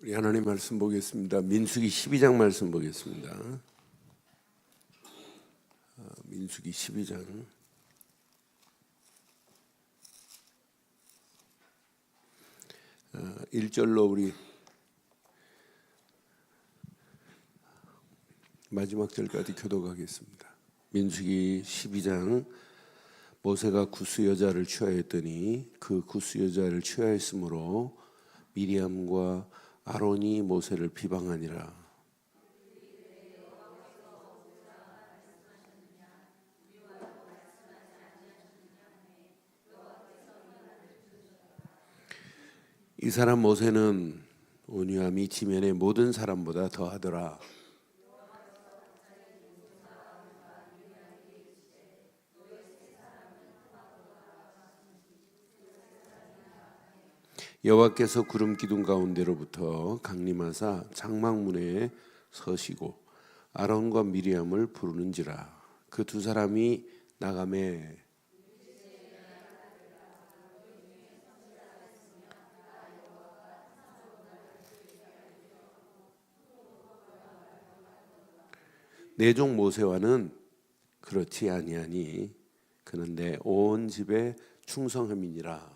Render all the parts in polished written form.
우리 하나님 말씀 보겠습니다. 민수기 12장 말씀 보겠습니다. 민수기 12장 1절로 우리 마지막 절까지 교독하겠습니다. 민수기 12장 모세가 구스 여자를 취하였더니 그 구스 여자를 취하였으므로 미리암과 아론이 모세를 비방하니라. 이 사람 모세는 온유함이 지면의 모든 사람보다 더하더라. 여호와께서 구름 기둥 가운데로부터 강림하사 장막문에 서시고 아론과 미리암을 부르는지라. 그 두 사람이 나가매 내 종 모세와는 그렇지 아니하니 그는 내 온 집에 충성함이니라.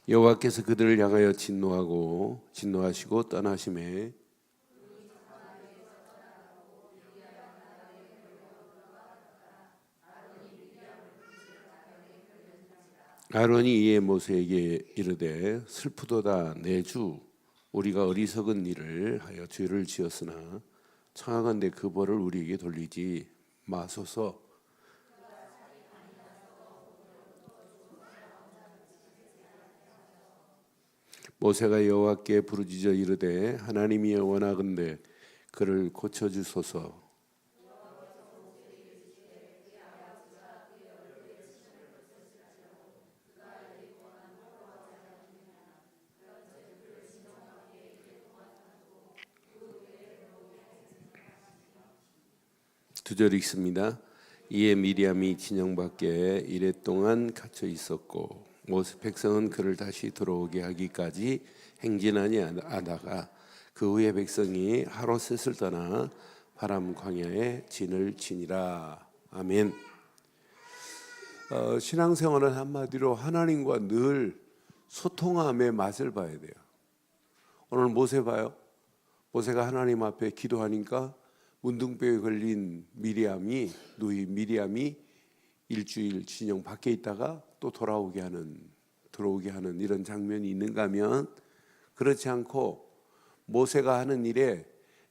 여호와께서 그들을 향하여 진노하시고 떠나심에 아론이 이에 모세에게 이르되 슬프도다 내 주 우리가 어리석은 일을 하여 죄를 지었으나 청하건대 그 벌을 우리에게 돌리지 마소서. 모세가 여호와께 부르짖어 이르되 하나님이 원하건대 그를 고쳐주소서. 두 절 읽습니다. 이에 미리암이 진영 밖에 이랫동안 갇혀 있었고 모세 백성은 그를 다시 들어오게 하기까지 행진하니 하다가 그 후에 백성이 하롯셋을 떠나 파람 광야에 진을 치니라. 아멘. 신앙생활은 한마디로 하나님과 늘 소통함의 맛을 봐야 돼요. 오늘 모세 봐요. 모세가 하나님 앞에 기도하니까 문둥병에 걸린 미리암이 일주일 진영 밖에 있다가 또 들어오게 하는 이런 장면이 있는가 하면 그렇지 않고 모세가 하는 일에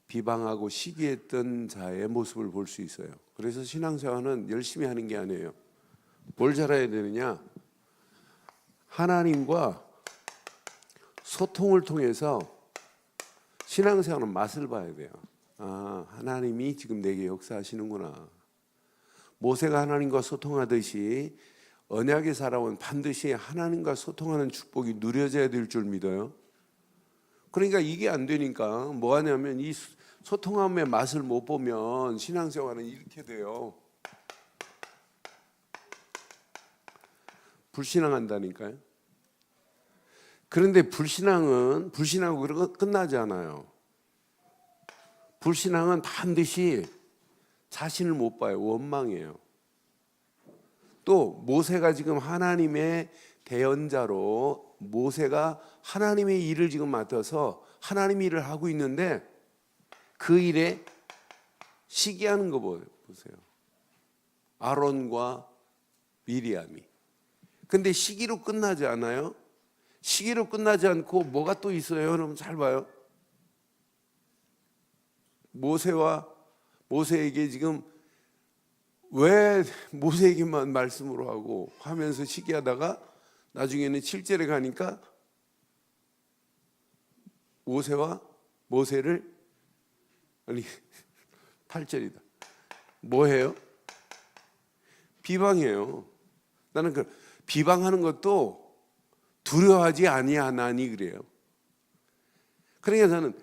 비방하고 시기했던 자의 모습을 볼 수 있어요. 그래서 신앙생활은 열심히 하는 게 아니에요. 뭘 잘해야 되느냐? 하나님과 소통을 통해서 신앙생활은 맛을 봐야 돼요. 아, 하나님이 지금 내게 역사하시는구나. 모세가 하나님과 소통하듯이 언약의 사람은 반드시 하나님과 소통하는 축복이 누려져야 될 줄 믿어요. 그러니까 이게 안 되니까 뭐 하냐면 이 소통함의 맛을 못 보면 신앙생활은 이렇게 돼요. 불신앙한다니까요. 그런데 불신하고 끝나지 않아요. 불신앙은 반드시 자신을 못 봐요. 원망해요. 또 모세가 지금 하나님의 대언자로 모세가 하나님의 일을 지금 맡아서 하나님의 일을 하고 있는데 그 일에 시기하는 거 보세요. 아론과 미리암이. 근데 시기로 끝나지 않아요. 시기로 끝나지 않고 뭐가 또 있어요. 여러분 잘 봐요. 모세에게 지금 왜 모세에게만 말씀으로 하고 하면서 시기하다가 나중에는 7절에 가니까 모세를 8절이다. 뭐 해요? 비방해요. 나는 그 비방하는 것도 두려워하지 아니하나니 그래요. 그러니까 저는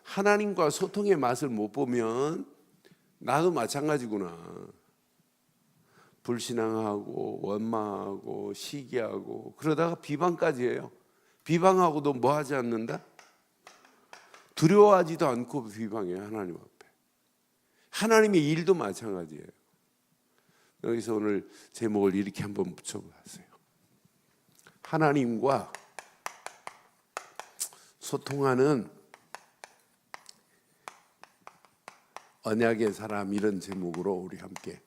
하나님과 소통의 맛을 못 보면 나도 마찬가지구나. 불신앙하고 원망하고 시기하고 그러다가 비방까지 해요. 비방하고도 뭐 하지 않는다? 두려워하지도 않고 비방해요. 하나님 앞에. 하나님의 일도 마찬가지예요. 여기서 오늘 제목을 이렇게 한번 붙여봤어요. 하나님과 소통하는 언약의 사람, 이런 제목으로 우리 함께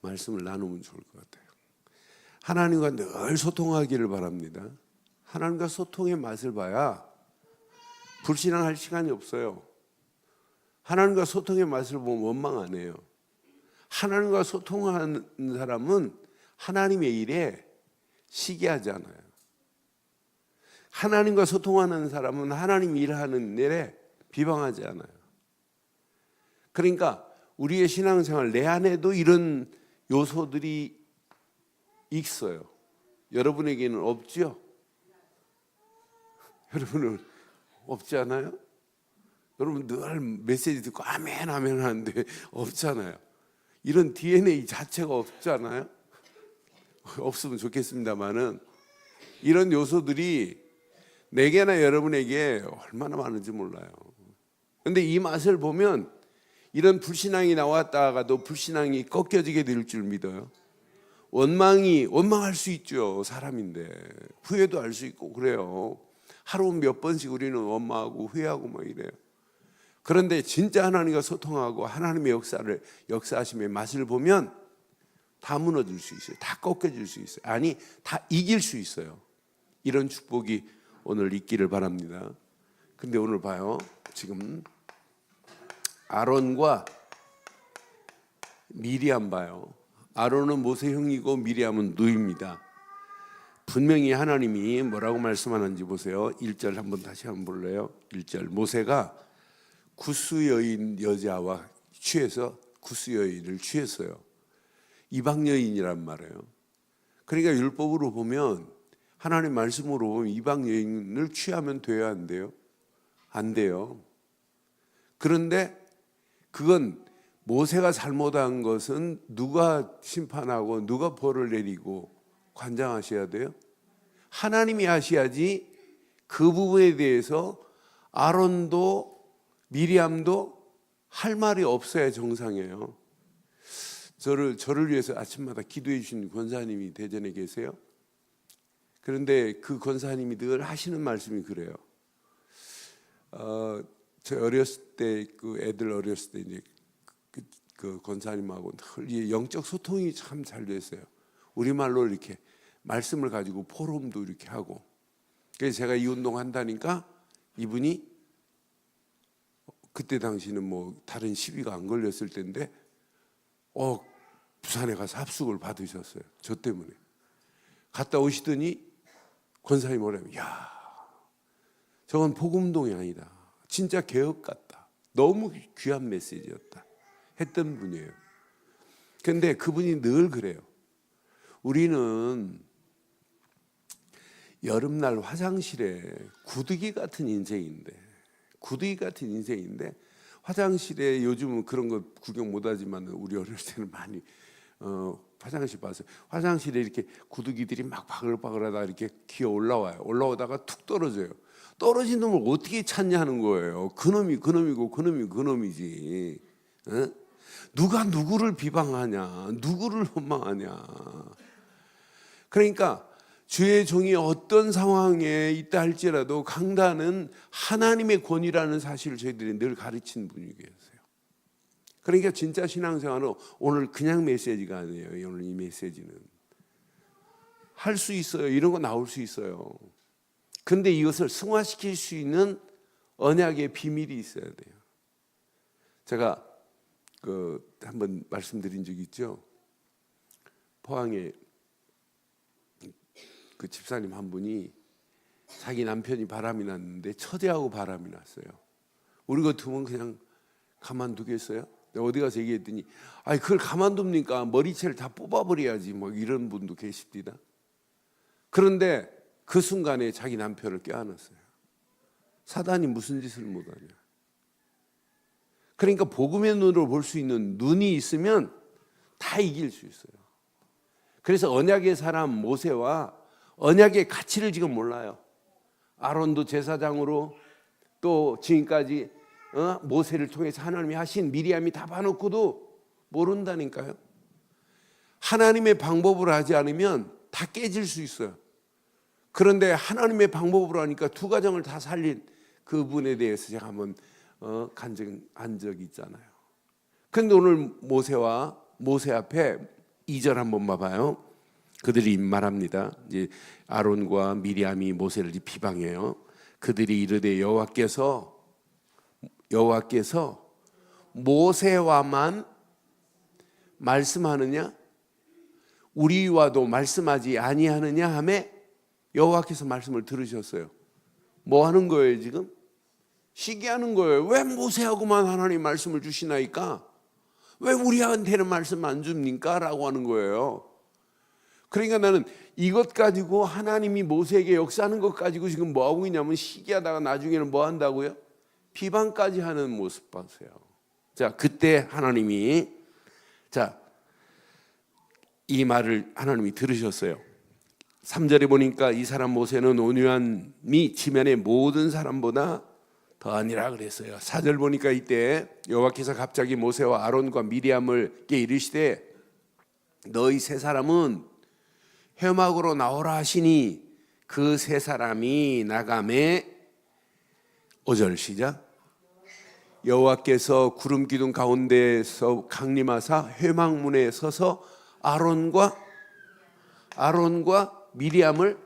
말씀을 나누면 좋을 것 같아요. 하나님과 늘 소통하기를 바랍니다. 하나님과 소통의 맛을 봐야 불신앙할 시간이 없어요. 하나님과 소통의 맛을 보면 원망 안 해요. 하나님과 소통하는 사람은 하나님의 일에 시기하지 않아요. 하나님과 소통하는 사람은 하나님 일하는 일에 비방하지 않아요. 그러니까 우리의 신앙생활 내 안에도 이런 요소들이 있어요. 여러분에게는 없죠? 여러분은 없지 않아요? 여러분 늘 메시지 듣고 아멘 아멘 하는데 없잖아요. 이런 DNA 자체가 없잖아요. 없으면 좋겠습니다만은 이런 요소들이 내게나 여러분에게 얼마나 많은지 몰라요. 그런데 이 맛을 보면 이런 불신앙이 나왔다가도 불신앙이 꺾여지게 될 줄 믿어요. 원망할 수 있죠. 사람인데 후회도 할 수 있고 그래요. 하루 몇 번씩 우리는 원망하고 후회하고 막 이래요. 그런데 진짜 하나님과 소통하고 하나님의 역사하심의 맛을 보면 다 무너질 수 있어요. 다 꺾여질 수 있어요. 아니, 다 이길 수 있어요. 이런 축복이 오늘 있기를 바랍니다. 근데 오늘 봐요. 지금 아론과 미리암 봐요. 아론은 모세 형이고 미리암은 누이입니다. 분명히 하나님이 뭐라고 말씀하는지 보세요. 1절 한번 다시 한번 볼래요? 1절 모세가 구스 여인 여자와 취해서 구스 여인을 취했어요. 이방 여인이란 말이에요. 그러니까 율법으로 보면 하나님 말씀으로 보면 이방 여인을 취하면 돼야 안 돼요? 안 돼요. 그런데 그건 모세가 잘못한 것은 누가 심판하고 누가 벌을 내리고 관장하셔야 돼요? 하나님이 하셔야지. 그 부분에 대해서 아론도 미리암도 할 말이 없어야 정상이에요. 저를 위해서 아침마다 기도해 주신 권사님이 대전에 계세요. 그런데 그 권사님이 늘 하시는 말씀이 그래요. 저 어렸을 때 그 애들 어렸을 때 이제 그 권사님하고 늘 영적 소통이 참 잘 됐어요. 우리말로 이렇게 말씀을 가지고 포럼도 이렇게 하고. 그래서 제가 이 운동 한다니까 이분이 그때 당시는 뭐 다른 시비가 안 걸렸을 때인데 부산에 가서 합숙을 받으셨어요. 저 때문에. 갔다 오시더니 권사님 뭐라면 야, 저건 복음운동이 아니다. 진짜 개혁 같다. 너무 귀한 메시지였다. 했던 분이에요. 그런데 그분이 늘 그래요. 우리는 여름날 화장실에 구두기 같은 인생인데 화장실에 요즘은 그런 거 구경 못하지만 우리 어렸을 때는 많이 화장실 봤어요. 화장실에 이렇게 구두기들이 막 바글바글하다 이렇게 기어 올라와요. 올라오다가 툭 떨어져요. 떨어진 놈을 어떻게 찾냐는 거예요. 그놈이 그놈이고 그놈이 그놈이지. 어? 누가 누구를 비방하냐, 누구를 원망하냐. 그러니까 주의 종이 어떤 상황에 있다 할지라도 강단은 하나님의 권위라는 사실을 저희들이 늘 가르친 분이 계세요. 그러니까 진짜 신앙생활은 오늘 그냥 메시지가 아니에요. 오늘 이 메시지는 할 수 있어요. 이런 거 나올 수 있어요. 근데 이것을 승화시킬 수 있는 언약의 비밀이 있어야 돼요. 제가 한번 말씀드린 적이 있죠. 포항에 그 집사님 한 분이 자기 남편이 바람이 났는데 처제하고 바람이 났어요. 우리 같으면 그냥 가만두겠어요? 어디 가서 얘기했더니 그걸 가만둡니까? 머리채를 다 뽑아버려야지. 뭐 이런 분도 계십니다. 그런데 그 순간에 자기 남편을 껴안았어요. 사단이 무슨 짓을 못하냐. 그러니까 복음의 눈으로 볼 수 있는 눈이 있으면 다 이길 수 있어요. 그래서 언약의 사람 모세와 언약의 가치를 지금 몰라요. 아론도 제사장으로 또 지금까지 모세를 통해서 하나님이 하신 미리암이 다 봐놓고도 모른다니까요. 하나님의 방법으로 하지 않으면 다 깨질 수 있어요. 그런데 하나님의 방법으로 하니까 두 가정을 다 살린 그분에 대해서 제가 한번 간증한 적이 있잖아요. 그런데 오늘 모세 앞에 2절 한번 봐봐요. 그들이 말합니다. 이제 아론과 미리암이 모세를 비방해요. 그들이 이르되 여호와께서 모세와만 말씀하느냐 우리와도 말씀하지 아니하느냐 하매 여호와께서 말씀을 들으셨어요. 뭐 하는 거예요 지금? 시기하는 거예요. 왜 모세하고만 하나님 말씀을 주시나이까? 왜 우리한테는 말씀 안 줍니까? 라고 하는 거예요. 그러니까 나는 이것 가지고 하나님이 모세에게 역사하는 것 가지고 지금 뭐 하고 있냐면 시기하다가 나중에는 뭐 한다고요? 비방까지 하는 모습 보세요. 자, 그때 하나님이 이 말을 하나님이 들으셨어요. 3절에 보니까 이 사람 모세는 온유함이 지면의 모든 사람보다 더하니라 그랬어요. 4절 보니까 이때 여호와께서 갑자기 모세와 아론과 미리암을께 이르시되 너희 세 사람은 회막으로 나오라 하시니 그 세 사람이 나가매 5절 시작. 여호와께서 구름 기둥 가운데에서 강림하사 회막문에 서서 아론과 미리암을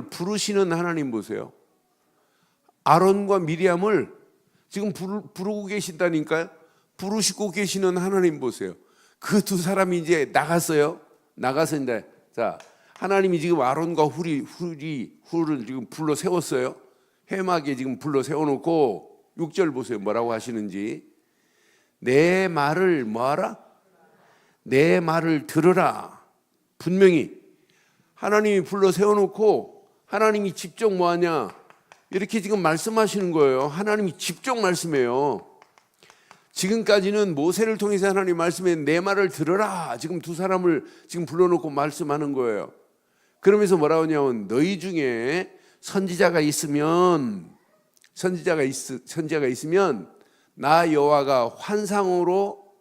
부르시는 하나님 보세요. 아론과 미리암을 지금 부르고 계신다니까요. 부르시고 계시는 하나님 보세요. 그 두 사람이 이제 나갔어요. 나가서 이제 하나님이 지금 아론과 훌을 지금 불러 세웠어요. 회막에 지금 불러 세워놓고 6절 보세요. 뭐라고 하시는지. 내 말을 뭐하라? 내 말을 들으라. 분명히 하나님이 불러 세워놓고 하나님이 직접 뭐하냐? 이렇게 지금 말씀하시는 거예요. 하나님이 직접 말씀해요. 지금까지는 모세를 통해서 하나님 말씀해 내 말을 들으라. 지금 두 사람을 지금 불러놓고 말씀하는 거예요. 그러면서 뭐라고 하냐면 너희 중에 선지자가 있으면 나 여호와가 환상으로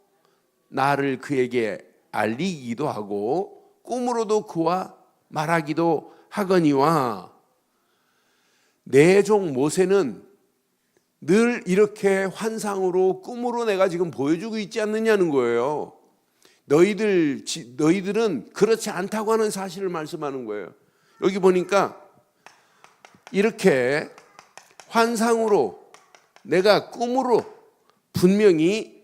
나를 그에게 알리기도 하고 꿈으로도 그와 말하기도 하거니와 내 종 모세는 늘 이렇게 환상으로 꿈으로 내가 지금 보여주고 있지 않느냐는 거예요. 너희들은 그렇지 않다고 하는 사실을 말씀하는 거예요. 여기 보니까 이렇게 환상으로 내가 꿈으로 분명히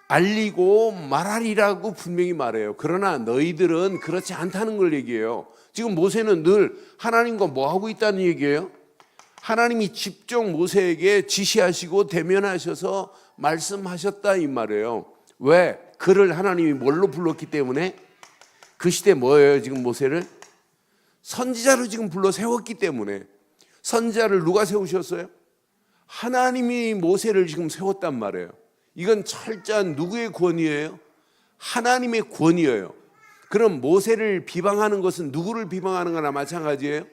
알리고 말하리라고 분명히 말해요. 그러나 너희들은 그렇지 않다는 걸 얘기해요. 지금 모세는 늘 하나님과 뭐 하고 있다는 얘기예요? 하나님이 직접 모세에게 지시하시고 대면하셔서 말씀하셨다 이 말이에요. 왜? 그를 하나님이 뭘로 불렀기 때문에 그 시대 뭐예요? 지금 모세를 선지자로 지금 불러 세웠기 때문에. 선지자를 누가 세우셨어요? 하나님이 모세를 지금 세웠단 말이에요. 이건 철저한 누구의 권위예요? 하나님의 권위예요. 그럼 모세를 비방하는 것은 누구를 비방하는 거나 마찬가지예요?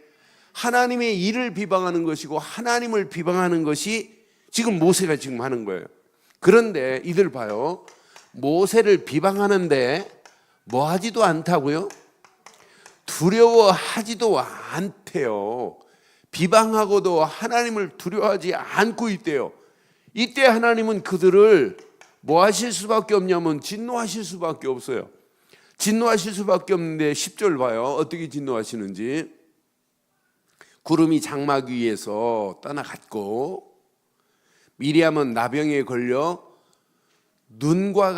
하나님의 일을 비방하는 것이고 하나님을 비방하는 것이 지금 모세가 지금 하는 거예요. 그런데 이들 봐요. 모세를 비방하는데 뭐 하지도 않다고요? 두려워하지도 않대요. 비방하고도 하나님을 두려워하지 않고 있대요. 이때 하나님은 그들을 뭐 하실 수밖에 없냐면 진노하실 수밖에 없어요. 진노하실 수밖에 없는데 10절 봐요. 어떻게 진노하시는지. 구름이 장막 위에서 떠나갔고 미리암은 나병에 걸려 눈과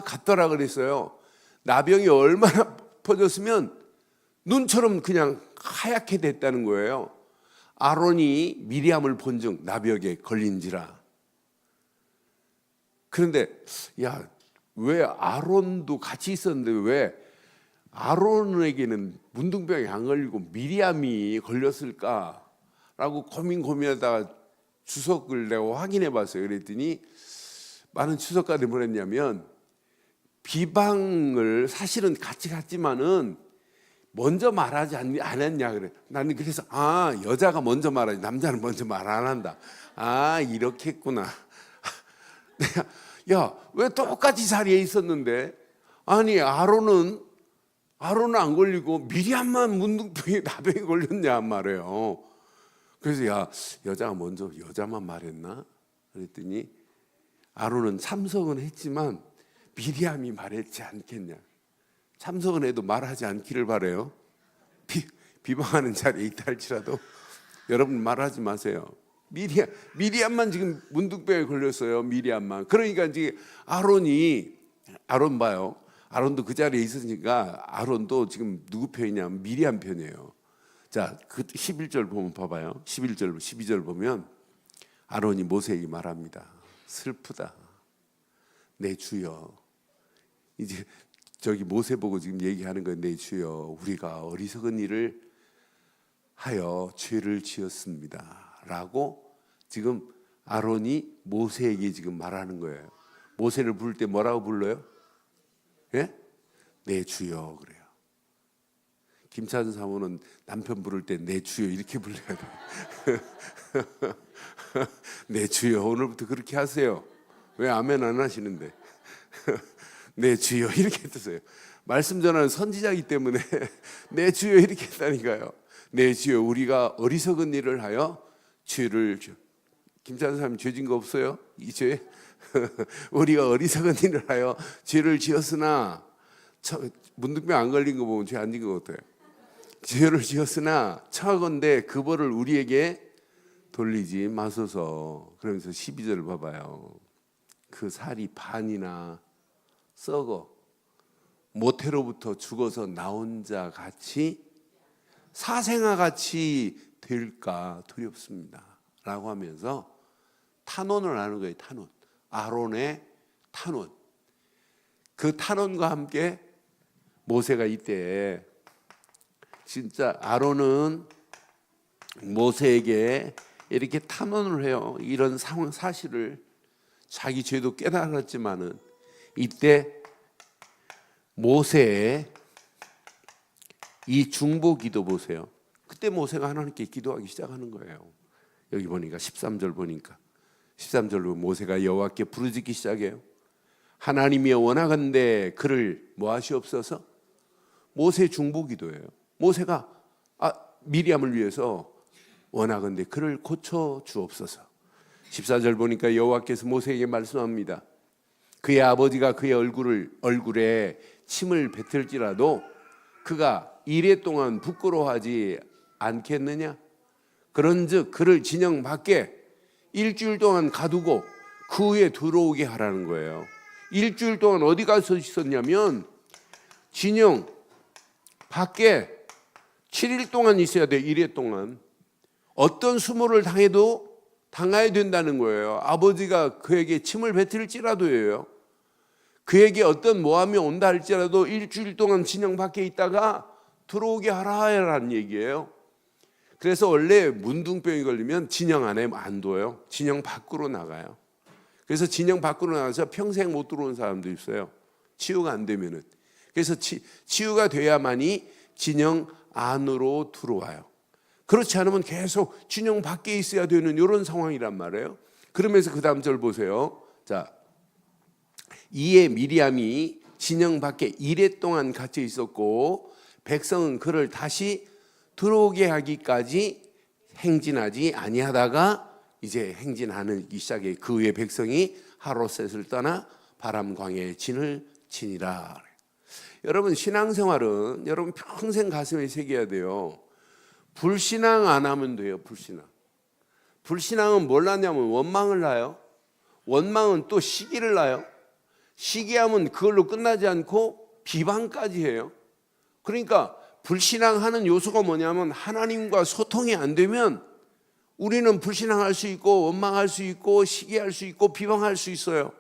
같더라 그랬어요. 나병이 얼마나 퍼졌으면 눈처럼 그냥 하얗게 됐다는 거예요. 아론이 미리암을 본즉 나병에 걸린지라. 그런데 왜 아론도 같이 있었는데 왜 아론에게는 문둥병이 안 걸리고 미리암이 걸렸을까라고 고민하다가 주석을 내가 확인해 봤어요. 그랬더니 많은 주석가들이 뭐랬냐면 비방을 사실은 같이 갔지만은 먼저 말하지 않았냐 그래. 나는 그래서 여자가 먼저 말하지 남자는 먼저 말 안 한다. 이렇게 했구나. 내가 왜 똑같이 자리에 있었는데 아니 아론은 안 걸리고 미리암만 문둥병에 나병에 걸렸냐 말이에요. 그래서 여자가 먼저 여자만 말했나? 그랬더니 아론은 참석은 했지만 미리암이 말했지 않겠냐. 참석은 해도 말하지 않기를 바라요. 비방하는 자리에 있다 할지라도 여러분 말하지 마세요. 미리암만 지금 문둥병에 걸렸어요. 미리암만. 그러니까 이제 아론 봐요. 아론도 그 자리에 있으니까 아론도 지금 누구 편이냐면 미리암 편이에요. 자, 그 11절 보면 봐봐요. 11절, 12절 보면 아론이 모세에게 말합니다. 슬프다. 내 주여. 이제 저기 모세 보고 지금 얘기하는 건 내 주여 우리가 어리석은 일을 하여 죄를 지었습니다 라고 지금 아론이 모세에게 지금 말하는 거예요. 모세를 부를 때 뭐라고 불러요? 예? 내 주여 그래요. 김찬 사모는 남편 부를 때 내 주여 이렇게 불러야 돼요. 내 주여 오늘부터 그렇게 하세요. 왜 아멘 안 하시는데? 내 주여 이렇게 했어요. 말씀 전하는 선지자이기 때문에 내 주여 이렇게 했다니까요. 내 주여 우리가 어리석은 일을 하여 죄를 김찬 사람 죄진 거 없어요? 이 죄? 우리가 어리석은 일을 하여 죄를 지었으나 문둥병 안 걸린 거 보면 죄 안 진 거 같아요. 죄를 지었으나 청하건대 그 벌을 우리에게 돌리지 마소서. 그러면서 12절을 봐봐요. 그 살이 반이나 썩어 모태로부터 죽어서 나온 자 같이 사생아 같이 될까 두렵습니다 라고 하면서 탄원을 하는 거예요. 탄원. 아론의 탄원. 그 탄원과 함께 모세가 이때 진짜 아론은 모세에게 이렇게 탄원을 해요. 이런 상황 사실을 자기 죄도 깨달았지만은 이때 모세의 이 중보 기도 보세요. 그때 모세가 하나님께 기도하기 시작하는 거예요. 여기 보니까 13절 보니까 13절로 모세가 여호와께 부르짖기 시작해요. 하나님이 원하건대 그를 뭐 하시옵소서. 모세 중보 기도예요. 모세가 미리암을 위해서 원하건대 그를 고쳐 주옵소서. 14절 보니까 여호와께서 모세에게 말씀합니다. 그의 아버지가 그의 얼굴에 침을 뱉을지라도 그가 이래 동안 부끄러워하지 않겠느냐? 그런즉 그를 진영 밖에 일주일 동안 가두고 그 후에 들어오게 하라는 거예요. 일주일 동안 어디 가서 있었냐면 진영 밖에 7일 동안 있어야 돼. 1회 동안. 어떤 수모를 당해도 당해야 된다는 거예요. 아버지가 그에게 침을 뱉을지라도예요. 그에게 어떤 모함이 온다 할지라도 일주일 동안 진영 밖에 있다가 들어오게 하라라는 얘기예요. 그래서 원래 문둥병이 걸리면 진영 안에 안 둬요. 진영 밖으로 나가요. 그래서 진영 밖으로 나가서 평생 못 들어오는 사람도 있어요. 치유가 안 되면은. 그래서 치유가 돼야만이 진영 안으로 들어와요. 그렇지 않으면 계속 진영 밖에 있어야 되는 이런 상황이란 말이에요. 그러면서 그 다음 절 보세요. 자, 이에 미리암이 진영 밖에 이래 동안 갇혀 있었고 백성은 그를 다시 들어오게 하기까지 행진하지 아니하다가 이제 행진하기 시작해. 그 후에 백성이 하롯셋을 떠나 바람 광야의 진을 치니라. 여러분 신앙생활은 여러분 평생 가슴에 새겨야 돼요. 불신앙 안 하면 돼요. 불신앙은 뭘 낳냐면 원망을 낳아요. 원망은 또 시기를 낳아요. 시기하면 그걸로 끝나지 않고 비방까지 해요. 그러니까 불신앙하는 요소가 뭐냐면 하나님과 소통이 안 되면 우리는 불신앙할 수 있고 원망할 수 있고 시기할 수 있고 비방할 수 있어요.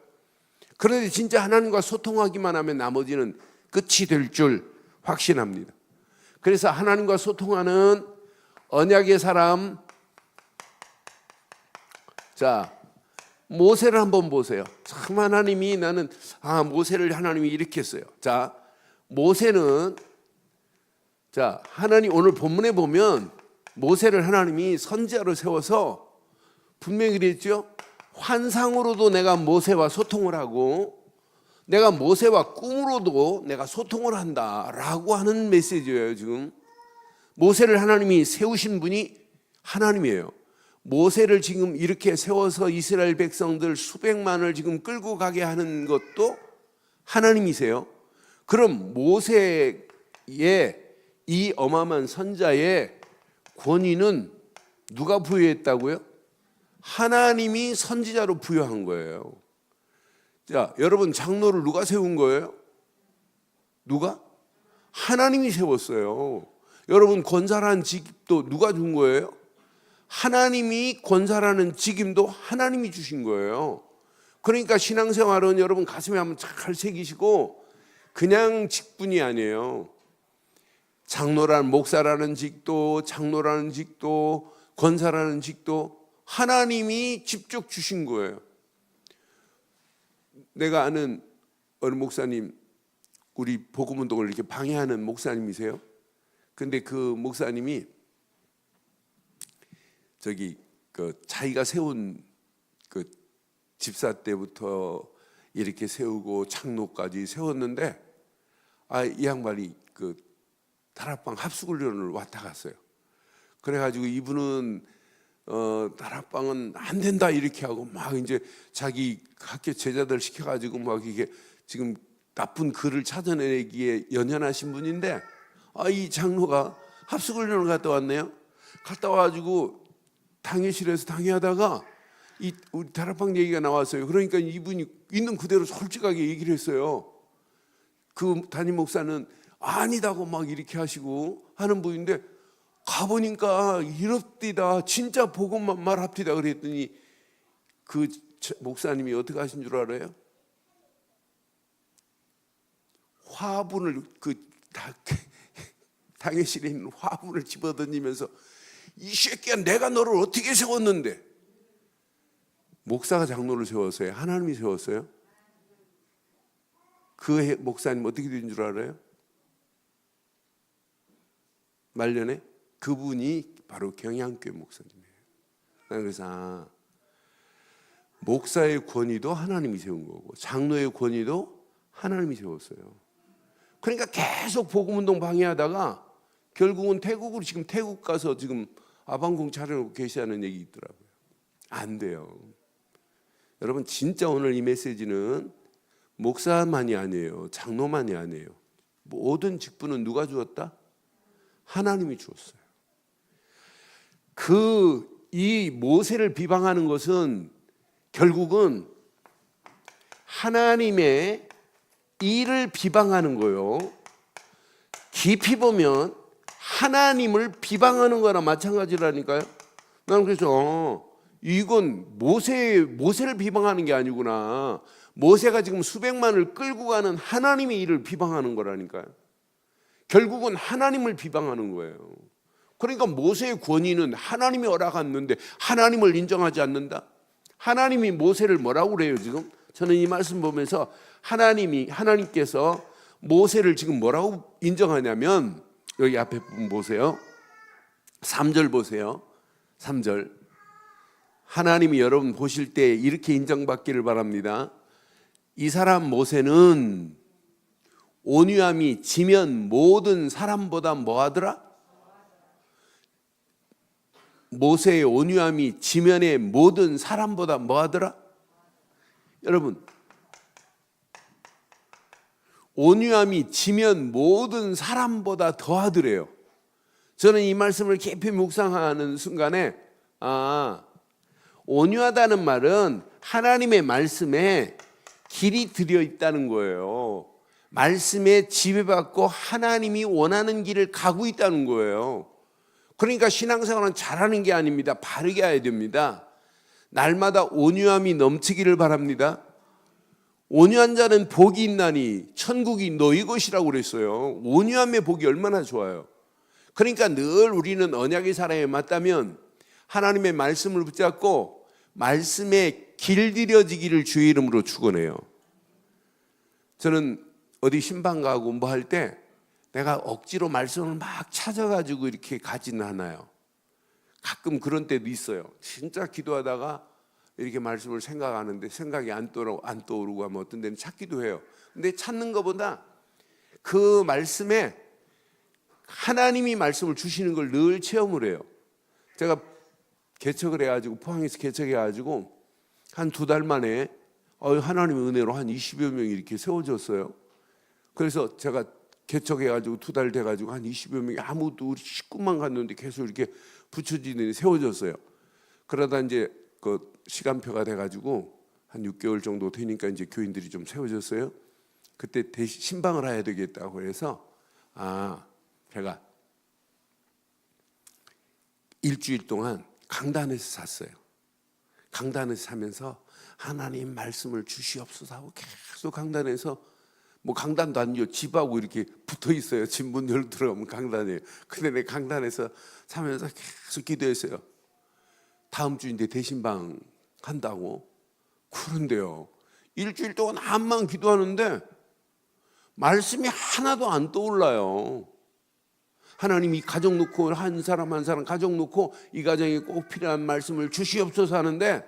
그런데 진짜 하나님과 소통하기만 하면 나머지는 끝이 될 줄 확신합니다. 그래서 하나님과 소통하는 언약의 사람, 자, 모세를 한번 보세요. 참 하나님이 나는 모세를 하나님이 이렇게 했어요. 자, 모세는 자, 하나님 오늘 본문에 보면 모세를 하나님이 선지자로 세워서 분명히 그랬죠. 환상으로도 내가 모세와 소통을 하고 내가 모세와 꿈으로도 내가 소통을 한다라고 하는 메시지예요. 지금 모세를 하나님이 세우신 분이 하나님이에요. 모세를 지금 이렇게 세워서 이스라엘 백성들 수백만을 지금 끌고 가게 하는 것도 하나님이세요. 그럼 모세의 이 어마어마한 선자의 권위는 누가 부여했다고요? 하나님이 선지자로 부여한 거예요. 자, 여러분 장로를 누가 세운 거예요? 누가? 하나님이 세웠어요. 여러분 권사라는 직도 누가 준 거예요? 하나님이 권사라는 직임도 하나님이 주신 거예요. 그러니까 신앙생활은 여러분 가슴에 한번 잘 새기시고 그냥 직분이 아니에요. 장로라는 목사라는 직도, 장로라는 직도, 권사라는 직도 하나님이 직접 주신 거예요. 내가 아는 어느 목사님, 우리 복음운동을 이렇게 방해하는 목사님이세요. 근데 그 목사님이 자기가 세운 그 집사 때부터 이렇게 세우고 장로까지 세웠는데 이 양반이 그 다락방 합숙훈련을 왔다 갔어요. 그래가지고 이분은 다락방은 안 된다 이렇게 하고 막 이제 자기 학교 제자들 시켜가지고 막 이게 지금 나쁜 글을 찾아내기에 연연하신 분인데 이 장로가 합숙훈련을 갔다 왔네요. 갔다 와가지고 당회실에서 당회하다가 우리 다락방 얘기가 나왔어요. 그러니까 이분이 있는 그대로 솔직하게 얘기를 했어요. 그 담임 목사는 아니다고 막 이렇게 하시고 하는 분인데 가보니까 이럽디다 진짜 복음만 말합디다 그랬더니 그 목사님이 어떻게 하신 줄 알아요? 화분을 당회실에 있는 화분을 집어던지면서 이 새끼야 내가 너를 어떻게 세웠는데. 목사가 장로를 세웠어요? 하나님이 세웠어요? 그 목사님 어떻게 된 줄 알아요? 말년에 그분이 바로 경양교회 목사님이에요. 그래서 목사의 권위도 하나님이 세운 거고 장로의 권위도 하나님이 세웠어요. 그러니까 계속 복음운동 방해하다가 결국은 지금 태국 가서 지금 아방궁 차려놓고 계시다는 얘기 있더라고요. 안 돼요. 여러분 진짜 오늘 이 메시지는 목사만이 아니에요. 장로만이 아니에요. 모든 직분은 누가 주었다? 하나님이 주었어요. 이 모세를 비방하는 것은 결국은 하나님의 일을 비방하는 거예요. 깊이 보면 하나님을 비방하는 거나 마찬가지라니까요. 나는 그래서 이건 모세를 비방하는 게 아니구나. 모세가 지금 수백만을 끌고 가는 하나님의 일을 비방하는 거라니까요. 결국은 하나님을 비방하는 거예요. 그러니까 모세의 권위는 하나님이 허락했는데 하나님을 인정하지 않는다. 하나님이 모세를 뭐라고 그래요 지금? 저는 이 말씀 보면서 하나님께서 모세를 지금 뭐라고 인정하냐면 여기 앞에 보세요. 3절 보세요. 3절. 하나님이 여러분 보실 때 이렇게 인정받기를 바랍니다. 이 사람 모세는 온유함이 지면 모든 사람보다 뭐하더라? 모세의 온유함이 지면의 모든 사람보다 뭐하더라? 여러분 온유함이 지면 모든 사람보다 더하더래요. 저는 이 말씀을 깊이 묵상하는 순간에 온유하다는 말은 하나님의 말씀에 길이 들여 있다는 거예요. 말씀에 지배받고 하나님이 원하는 길을 가고 있다는 거예요. 그러니까 신앙생활은 잘하는 게 아닙니다. 바르게 해야 됩니다. 날마다 온유함이 넘치기를 바랍니다. 온유한 자는 복이 있나니 천국이 너희 것이라고 그랬어요. 온유함의 복이 얼마나 좋아요. 그러니까 늘 우리는 언약의 사람에 맞다면 하나님의 말씀을 붙잡고 말씀에 길들여지기를 주의 이름으로 축원해요. 저는 어디 신방 가고 뭐 할 때 내가 억지로 말씀을 막 찾아가지고 이렇게 가지는 않아요. 가끔 그런 때도 있어요. 진짜 기도하다가 이렇게 말씀을 생각하는데 생각이 안 떠오르고 하면 어떤 데는 찾기도 해요. 근데 찾는 것보다 그 말씀에 하나님이 말씀을 주시는 걸 늘 체험을 해요. 제가 개척을 해가지고 포항에서 개척해가지고 한 2달 만에 하나님의 은혜로 한 20여 명이 이렇게 세워졌어요. 그래서 제가 개척해가지고 2달 돼가지고 한 20여 명이 아무도 우리 식구만 갔는데 계속 이렇게 붙여지더니 세워졌어요. 그러다 이제 그 시간표가 돼가지고 한 6개월 정도 되니까 이제 교인들이 좀 세워졌어요. 그때 신방을 해야 되겠다고 해서 제가 일주일 동안 강단에서 샀어요. 강단에서 사면서 하나님 말씀을 주시옵소서 하고 계속 강단에서 뭐 강단도 아니죠. 집하고 이렇게 붙어 있어요. 집 문 열고 들어가면 강단이에요. 근데 내 강단에서 사면서 계속 기도했어요. 다음 주인데 대신방 한다고. 그런데요, 일주일 동안 한만 기도하는데 말씀이 하나도 안 떠올라요. 하나님이 가정 놓고 한 사람 한 사람 가정 놓고 이 가정에 꼭 필요한 말씀을 주시옵소서 하는데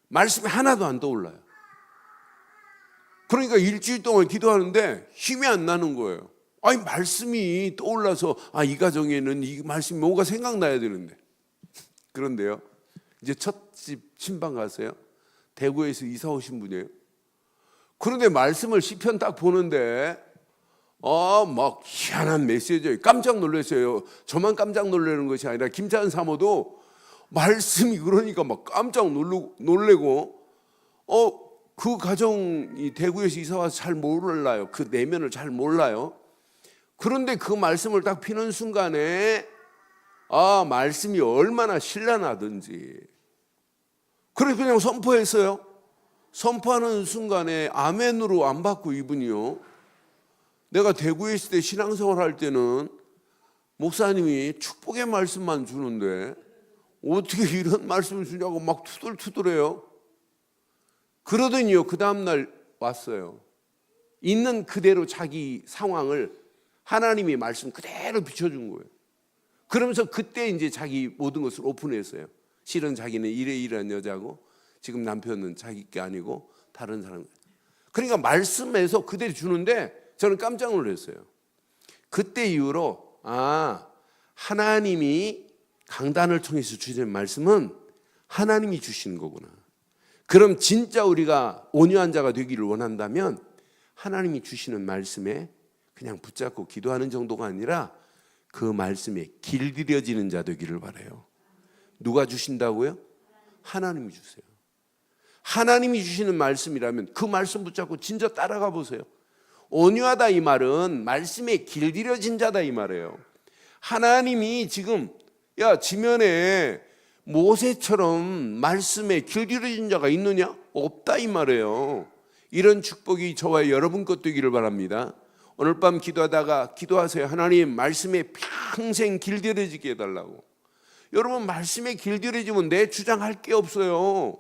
말씀이 하나도 안 떠올라요. 그러니까 일주일 동안 기도하는데 힘이 안 나는 거예요. 아니 말씀이 떠올라서 이 가정에는 이 말씀이 뭐가 생각나야 되는데. 그런데요, 이제 첫 집 신방 갔어요. 대구에서 이사 오신 분이에요. 그런데 말씀을 시편 딱 보는데 막 희한한 메시지예요. 깜짝 놀랐어요. 저만 깜짝 놀라는 것이 아니라 김찬 사모도 말씀이 그러니까 막 깜짝 놀래고 그 가정이 대구에서 이사 와서 잘 몰라요. 그 내면을 잘 몰라요. 그런데 그 말씀을 딱 피는 순간에 말씀이 얼마나 신랄하든지 그래서 그냥 선포했어요. 선포하는 순간에 아멘으로 안 받고 이분이요. 내가 대구에 있을 때 신앙생활 할 때는 목사님이 축복의 말씀만 주는데 어떻게 이런 말씀을 주냐고 막 투덜투덜해요. 그러더니요, 그 다음날 왔어요. 있는 그대로 자기 상황을 하나님이 말씀 그대로 비춰준 거예요. 그러면서 그때 이제 자기 모든 것을 오픈했어요. 실은 자기는 이러이러한 여자고 지금 남편은 자기 게 아니고 다른 사람. 그러니까 말씀에서 그대로 주는데 저는 깜짝 놀랐어요. 그때 이후로 하나님이 강단을 통해서 주시는 말씀은 하나님이 주시는 거구나. 그럼 진짜 우리가 온유한 자가 되기를 원한다면 하나님이 주시는 말씀에 그냥 붙잡고 기도하는 정도가 아니라 그 말씀에 길들여지는 자 되기를 바라요. 누가 주신다고요? 하나님이 주세요. 하나님이 주시는 말씀이라면 그 말씀 붙잡고 진짜 따라가 보세요. 온유하다 이 말은 말씀에 길들여진 자다 이 말이에요. 하나님이 지금 지면에 모세처럼 말씀에 길들여진 자가 있느냐? 없다 이 말이에요. 이런 축복이 저와 여러분 것 되기를 바랍니다. 오늘 밤 기도하다가 기도하세요. 하나님 말씀에 평생 길들여지게 해달라고. 여러분 말씀에 길들여지면 내 주장할 게 없어요.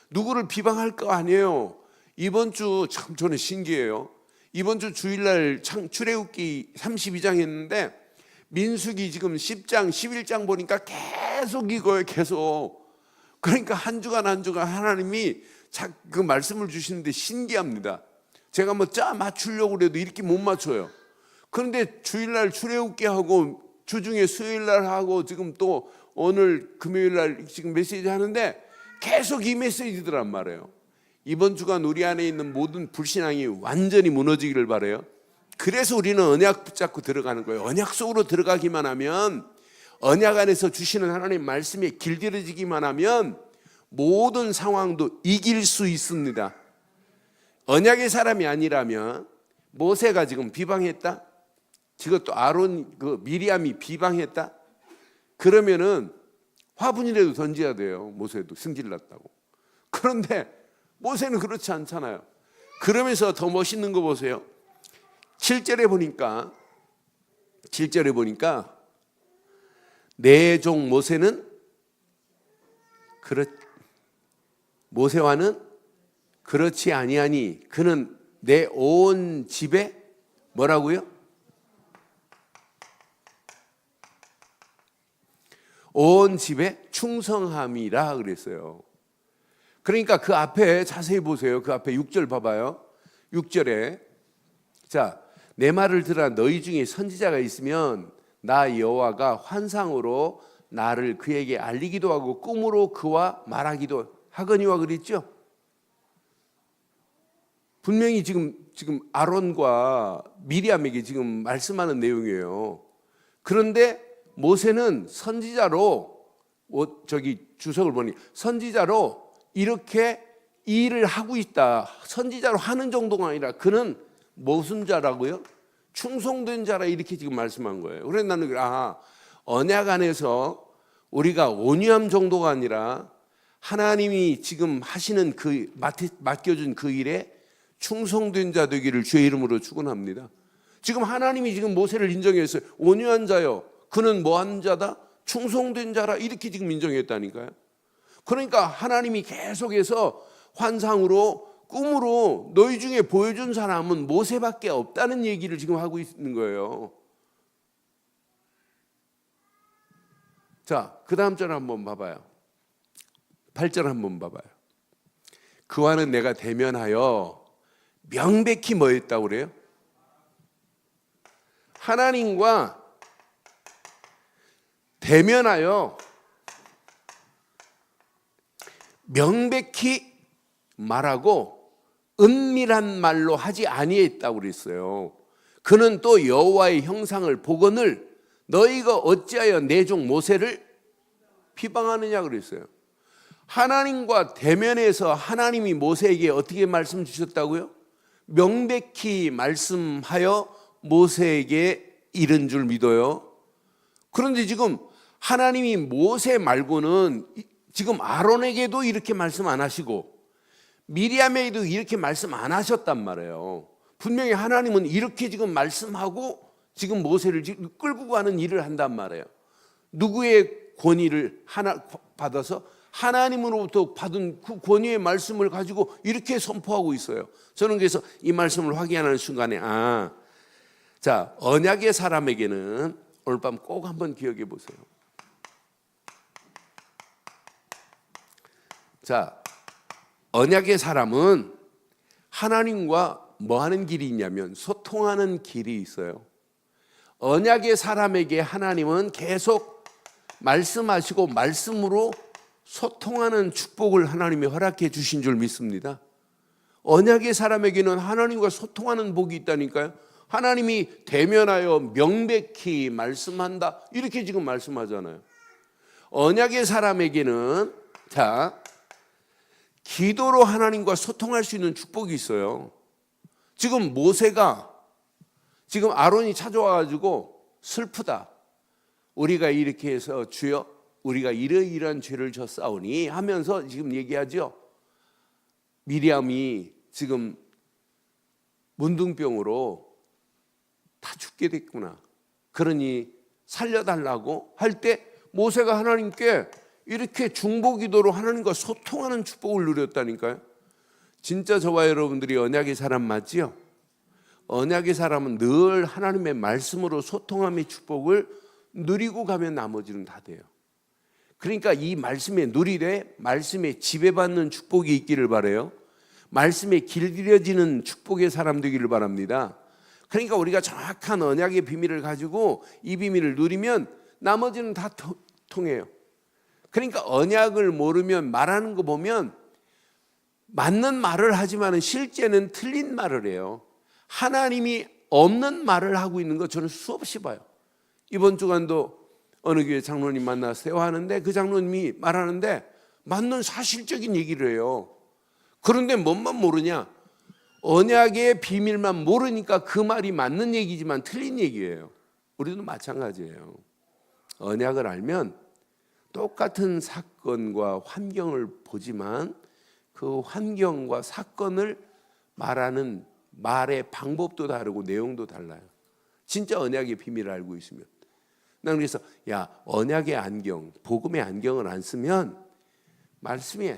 누구를 비방할 거 아니에요. 이번 주 참 저는 신기해요. 이번 주 주일날 출애굽기 32장 했는데 민수기 지금 10장 11장 보니까 계속 이거예요. 계속. 그러니까 한 주간 한 주간 하나님이 그 말씀을 주시는데 신기합니다. 제가 뭐 맞추려고 해도 이렇게 못 맞춰요. 그런데 주일날 출애굽기 하고 주중에 수요일날 하고 지금 또 오늘 금요일날 지금 메시지 하는데 계속 이 메시지더란 말이에요. 이번 주간 우리 안에 있는 모든 불신앙이 완전히 무너지기를 바라요. 그래서 우리는 언약 붙잡고 들어가는 거예요. 언약 속으로 들어가기만 하면, 언약 안에서 주시는 하나님 말씀에 길들여지기만 하면 모든 상황도 이길 수 있습니다. 언약의 사람이 아니라면, 모세가 지금 비방했다? 지금 또 아론 미리암이 비방했다? 그러면은 화분이라도 던져야 돼요. 모세도 승질났다고. 그런데 모세는 그렇지 않잖아요. 그러면서 더 멋있는 거 보세요. 7절에 보니까 내 종 모세는 모세와는 그렇지 아니하니 그는 내 온 집에 뭐라고요? 온 집에 충성함이라 그랬어요. 그러니까 그 앞에 자세히 보세요. 그 앞에 6절 봐봐요. 6절에 자, 내 말을 들으라. 너희 중에 선지자가 있으면 나 여호와가 환상으로 나를 그에게 알리기도 하고 꿈으로 그와 말하기도 하거니와 그랬죠. 분명히 지금 아론과 미리암에게 지금 말씀하는 내용이에요. 그런데 모세는 선지자로 주석을 보니 선지자로 이렇게 일을 하고 있다. 선지자로 하는 정도가 아니라 그는 무슨 자라고요? 충성된 자라 이렇게 지금 말씀한 거예요. 그래서 나는 언약 안에서 우리가 온유함 정도가 아니라 하나님이 지금 하시는 맡겨준 그 일에 충성된 자 되기를 주의 이름으로 축원합니다. 지금 하나님이 지금 모세를 인정했어요. 온유한 자요. 그는 뭐한 자다? 충성된 자라 이렇게 지금 인정했다니까요. 그러니까 하나님이 계속해서 환상으로 꿈으로 너희 중에 보여준 사람은 모세밖에 없다는 얘기를 지금 하고 있는 거예요. 자, 그 다음 절 한번 봐봐요. 8절 한번 봐봐요. 그와는 내가 대면하여 명백히 뭐 했다고 그래요? 하나님과 대면하여 명백히 말하고 은밀한 말로 하지 아니했다고 그랬어요. 그는 또 여호와의 형상을 보거늘 너희가 어찌하여 내 종 모세를 비방하느냐 그랬어요. 하나님과 대면해서 하나님이 모세에게 어떻게 말씀 주셨다고요? 명백히 말씀하여 모세에게 이른 줄 믿어요. 그런데 지금 하나님이 모세 말고는 지금 아론에게도 이렇게 말씀 안 하시고 미리암에게도 이렇게 말씀 안 하셨단 말이에요. 분명히 하나님은 이렇게 지금 말씀하고 지금 모세를 지금 끌고 가는 일을 한단 말이에요. 누구의 권위를 받아서 하나님으로부터 받은 그 권위의 말씀을 가지고 이렇게 선포하고 있어요. 저는 그래서 이 말씀을 확인하는 순간에 자, 언약의 사람에게는 오늘 밤 꼭 한번 기억해 보세요. 자, 언약의 사람은 하나님과 뭐 하는 길이 있냐면 소통하는 길이 있어요. 언약의 사람에게 하나님은 계속 말씀하시고 말씀으로 소통하는 축복을 하나님이 허락해 주신 줄 믿습니다. 언약의 사람에게는 하나님과 소통하는 복이 있다니까요. 하나님이 대면하여 명백히 말씀한다 이렇게 지금 말씀하잖아요. 언약의 사람에게는 자, 기도로 하나님과 소통할 수 있는 축복이 있어요. 지금 모세가 지금 아론이 찾아와가지고 슬프다. 우리가 이렇게 해서 주여 우리가 이러이러한 죄를 졌사오니 하면서 지금 얘기하죠. 미리암이 지금 문둥병으로 다 죽게 됐구나. 그러니 살려달라고 할 때 모세가 하나님께 이렇게 중보기도로 하나님과 소통하는 축복을 누렸다니까요. 진짜 저와 여러분들이 언약의 사람 맞지요? 언약의 사람은 늘 하나님의 말씀으로 소통함의 축복을 누리고 가면 나머지는 다 돼요. 그러니까 이 말씀에 누리되 말씀에 지배받는 축복이 있기를 바라요. 말씀에 길들여지는 축복의 사람 되기를 바랍니다. 그러니까 우리가 정확한 언약의 비밀을 가지고 이 비밀을 누리면 나머지는 다 통해요. 그러니까 언약을 모르면 말하는 거 보면 맞는 말을 하지만 실제는 틀린 말을 해요. 하나님이 없는 말을 하고 있는 거 저는 수없이 봐요. 이번 주간도 어느 교회 장로님 만나서 대화하는데 그 장로님이 말하는데 맞는 사실적인 얘기를 해요. 그런데 뭔만 모르냐? 언약의 비밀만 모르니까 그 말이 맞는 얘기지만 틀린 얘기예요. 우리도 마찬가지예요. 언약을 알면 똑같은 사건과 환경을 보지만 그 환경과 사건을 말하는 말의 방법도 다르고 내용도 달라요. 진짜 언약의 비밀을 알고 있으면. 난 그래서 언약의 안경, 복음의 안경을 안 쓰면 말씀이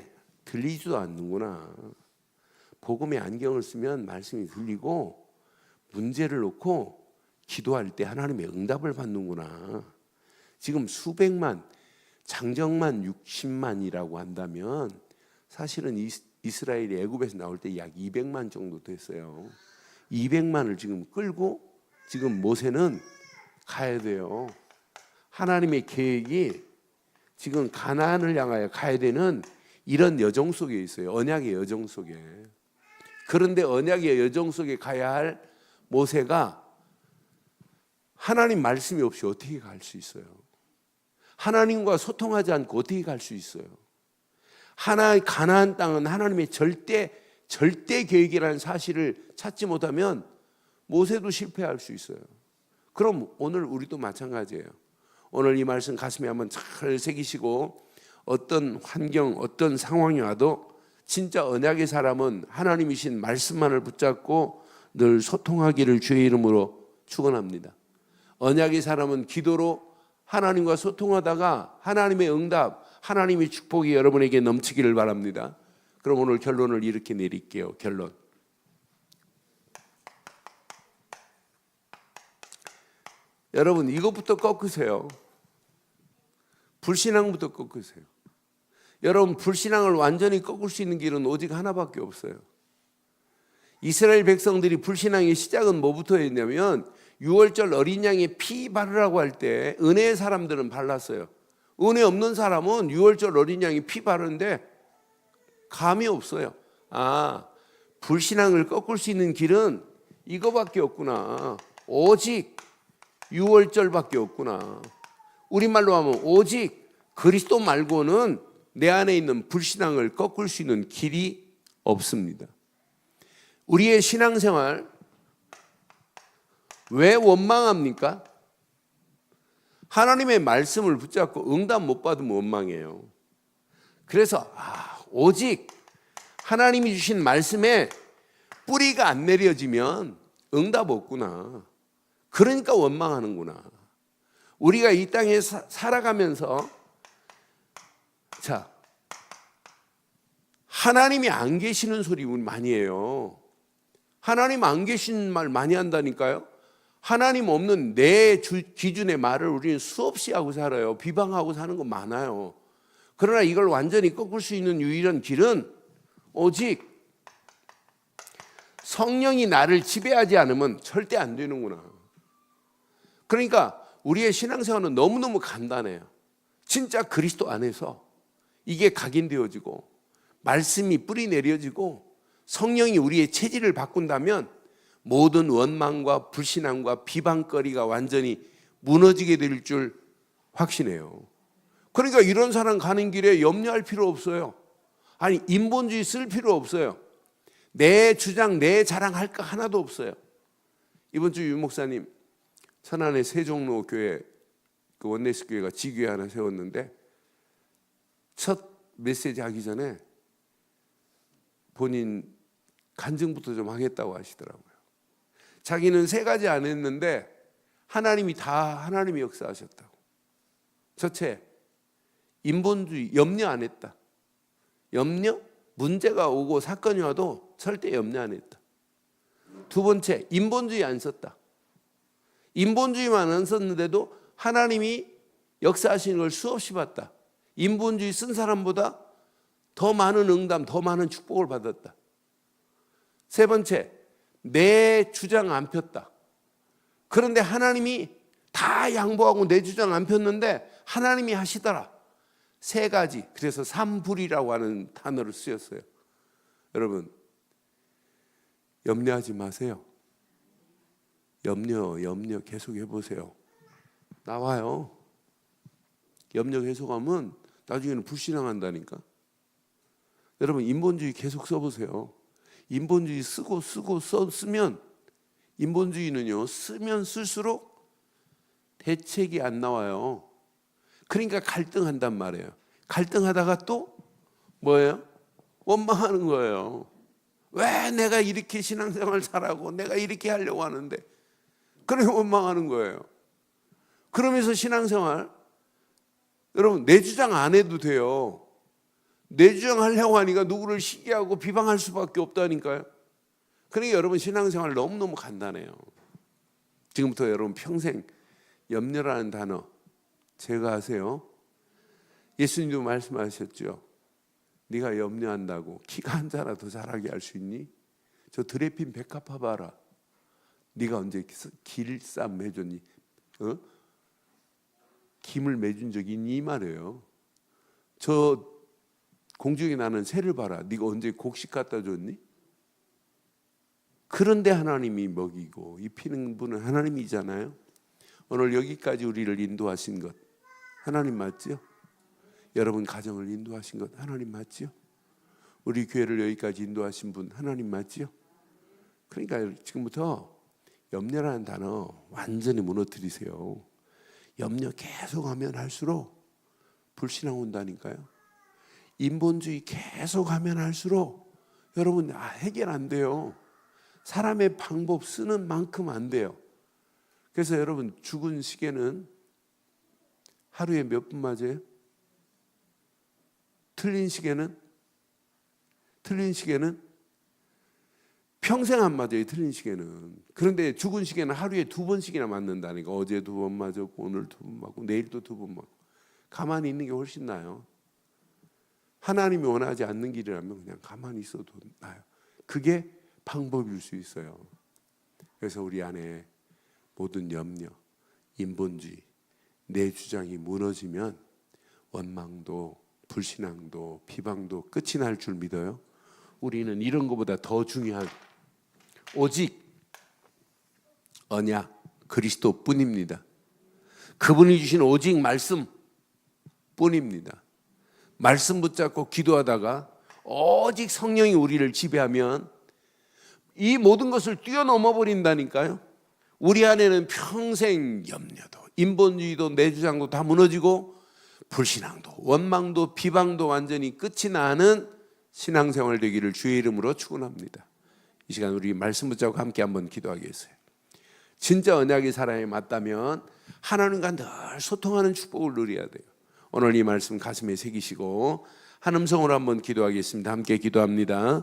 들리지도 않는구나. 복음의 안경을 쓰면 말씀이 들리고 문제를 놓고 기도할 때 하나님의 응답을 받는구나. 지금 수백만, 장정만 60만이라고 한다면 사실은 이스라엘이 애굽에서 나올 때 약 200만 정도 됐어요. 200만을 지금 끌고 지금 모세는 가야 돼요. 하나님의 계획이 지금 가나안을 향하여 가야 되는 이런 여정 속에 있어요. 언약의 여정 속에. 그런데 언약의 여정 속에 가야 할 모세가 하나님 말씀이 없이 어떻게 갈 수 있어요? 하나님과 소통하지 않고 어떻게 갈 수 있어요? 가나안 땅은 하나님의 절대 계획이라는 사실을 찾지 못하면 모세도 실패할 수 있어요. 그럼 오늘 우리도 마찬가지예요. 오늘 이 말씀 가슴에 한번 잘 새기시고 어떤 환경, 어떤 상황이 와도 진짜 언약의 사람은 하나님이신 말씀만을 붙잡고 늘 소통하기를 주의 이름으로 축원합니다. 언약의 사람은 기도로 하나님과 소통하다가 하나님의 응답, 하나님의 축복이 여러분에게 넘치기를 바랍니다. 그럼 오늘 결론을 이렇게 내릴게요. 결론. 여러분 이것부터 꺾으세요. 불신앙부터 꺾으세요. 여러분 불신앙을 완전히 꺾을 수 있는 길은 오직 하나밖에 없어요. 이스라엘 백성들이 불신앙의 시작은 뭐부터 했냐면 6월절 어린 양의 피 바르라고 할 때 은혜의 사람들은 발랐어요. 은혜 없는 사람은 6월절 어린 양의 피 바르는데 감이 없어요. 불신앙을 꺾을 수 있는 길은 이거밖에 없구나. 오직 6월절밖에 없구나. 우리말로 하면 오직 그리스도 말고는 내 안에 있는 불신앙을 꺾을 수 있는 길이 없습니다. 우리의 신앙생활 왜 원망합니까? 하나님의 말씀을 붙잡고 응답 못 받으면 원망해요. 그래서 오직 하나님이 주신 말씀에 뿌리가 안 내려지면 응답 없구나. 그러니까 원망하는구나. 우리가 이 땅에 살아가면서 하나님이 안 계시는 소리 우리 많이 해요. 하나님 안 계신 말 많이 한다니까요. 하나님 없는 내 기준의 말을 우리는 수없이 하고 살아요. 비방하고 사는 거 많아요. 그러나 이걸 완전히 꺾을 수 있는 유일한 길은 오직 성령이 나를 지배하지 않으면 절대 안 되는구나. 그러니까 우리의 신앙생활은 너무너무 간단해요. 진짜 그리스도 안에서 이게 각인되어지고 말씀이 뿌리 내려지고 성령이 우리의 체질을 바꾼다면 모든 원망과 불신앙과 비방거리가 완전히 무너지게 될 줄 확신해요. 그러니까 이런 사람 가는 길에 염려할 필요 없어요. 인본주의 쓸 필요 없어요. 내 주장, 내 자랑할 거 하나도 없어요. 이번 주 유 목사님 천안의 세종로 교회 그 원내스 교회가 지교회 하나 세웠는데 첫 메시지 하기 전에 본인 간증부터 좀 하겠다고 하시더라고요. 자기는 3가지 안 했는데 하나님이 다 하나님이 역사하셨다고. 첫째, 인본주의 염려 안 했다. 염려? 문제가 오고 사건이 와도 절대 염려 안 했다. 두 번째, 인본주의 안 썼다. 인본주의만 안 썼는데도 하나님이 역사하시는 걸 수없이 봤다. 인본주의 쓴 사람보다 더 많은 응답, 더 많은 축복을 받았다. 세 번째, 내 주장 안 폈다. 그런데 하나님이 다 양보하고 내 주장 안 폈는데 하나님이 하시더라. 3가지. 그래서 삼불이라고 하는 단어를 쓰였어요. 여러분, 염려하지 마세요. 염려 계속 해보세요. 나와요. 염려 계속하면 나중에는 불신앙한다니까. 여러분 인본주의 계속 써보세요. 인본주의 쓰면 인본주의는요 쓰면 쓸수록 대책이 안 나와요. 그러니까 갈등한단 말이에요. 갈등하다가 또 뭐예요? 원망하는 거예요. 왜 내가 이렇게 신앙생활 잘하고 내가 이렇게 하려고 하는데, 그래 원망하는 거예요. 그러면서 신앙생활, 여러분 내 주장 안 해도 돼요. 내 주장 하려고 하니까 누구를 시기하고 비방할 수밖에 없다니까요. 그러니까 여러분 신앙생활 너무너무 간단해요. 지금부터 여러분 평생 염려라는 단어 제거하세요. 예수님도 말씀하셨죠. 네가 염려한다고 키가 한 자라 더 자라게 할 수 있니? 저 드레핀 백합화 봐라. 네가 언제 길쌈 해줬니? 김을 매준 적이 있니? 이 말이에요. 저 공중에 나는 새를 봐라. 네가 언제 곡식 갖다 줬니? 그런데 하나님이 먹이고 입히는 분은 하나님이잖아요. 오늘 여기까지 우리를 인도하신 것 하나님 맞죠? 여러분 가정을 인도하신 것 하나님 맞죠? 우리 교회를 여기까지 인도하신 분 하나님 맞죠? 그러니까 지금부터 염려라는 단어 완전히 무너뜨리세요. 염려 계속하면 할수록 불신앙 온다니까요. 인본주의 계속하면 할수록 여러분 해결 안 돼요. 사람의 방법 쓰는 만큼 안 돼요. 그래서 여러분 죽은 시계는 하루에 몇 분 맞아요? 틀린 시계는 평생 안 맞아요. 틀린 시계는. 그런데 죽은 시계는 하루에 2번씩이나 맞는다니까. 어제 2번 맞았고 오늘 2번 맞고 내일도 2번 맞고. 가만히 있는 게 훨씬 나아요. 하나님이 원하지 않는 길이라면 그냥 가만히 있어도 나아요. 그게 방법일 수 있어요. 그래서 우리 안에 모든 염려, 인본주의, 내 주장이 무너지면 원망도 불신앙도 비방도 끝이 날 줄 믿어요. 우리는 이런 것보다 더 중요한 오직 언약 그리스도뿐입니다. 그분이 주신 오직 말씀뿐입니다. 말씀 붙잡고 기도하다가 오직 성령이 우리를 지배하면 이 모든 것을 뛰어넘어 버린다니까요. 우리 안에는 평생 염려도 인본주의도 내 주장도 다 무너지고 불신앙도 원망도 비방도 완전히 끝이 나는 신앙생활 되기를 주의 이름으로 축원합니다. 이 시간 우리 말씀 붙잡고 함께 한번 기도하겠어요. 진짜 언약의 사람이 맞다면 하나님과 늘 소통하는 축복을 누려야 돼요. 오늘 이 말씀 가슴에 새기시고 한 음성으로 한번 기도하겠습니다. 함께 기도합니다.